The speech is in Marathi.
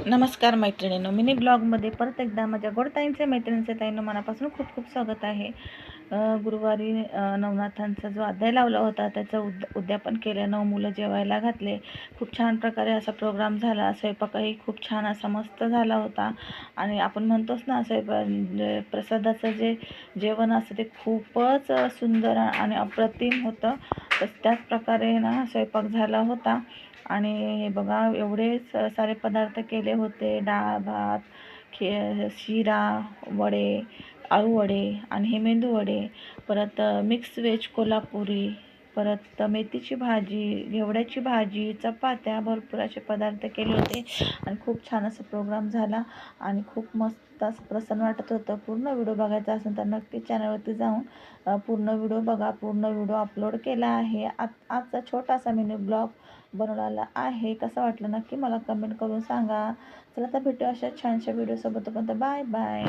नमस्कार मैत्रिणींनो, मिनी ब्लॉगमध्ये परत एकदा माझ्या गोडताईंचे मैत्रिणींचे ताईंनो मनापासून खूप खूप स्वागत आहे. गुरुवारी नवनाथांचा जो अध्याय लावला होता त्याचं उद्यापन केलं. 9 मुलं जेवायला घातले. खूप छान प्रकारे असा प्रोग्राम झाला. स्वयंपाकही खूप छान असा मस्त झाला होता. आणि आपण म्हणतोच ना, प्रसादाचं जे जेवण असतं ते खूपच सुंदर आणि अप्रतिम होतं. तर त्याच प्रकारे ना स्वयंपाक झाला होता. आणि हे बघा, एवढे सारे पदार्थ केले होते. डाळ भात, शिरा, वडे, आळू वडे आणि हे मेंदू वडे, परत मिक्स व्हेज कोल्हापुरी, परत मेथीची भाजी, घेवड्याची भाजी, चपात्या, भरपूर असे पदार्थ केले होते. आणि खूप छान असा प्रोग्राम झाला आणि खूप मस्त असं प्रसन्न वाटत होतं. पूर्ण व्हिडिओ बघायचा असेल तर नक्की चॅनलवरती जाऊन पूर्ण व्हिडिओ बघा. पूर्ण व्हिडिओ अपलोड केला आहे. आजचा छोटासा मिनी ब्लॉग बनवलेला आहे. कसं वाटलं नक्की मला कमेंट करून सांगा. चला तर भेटू अशा छानशा व्हिडिओसोबत. Bye bye.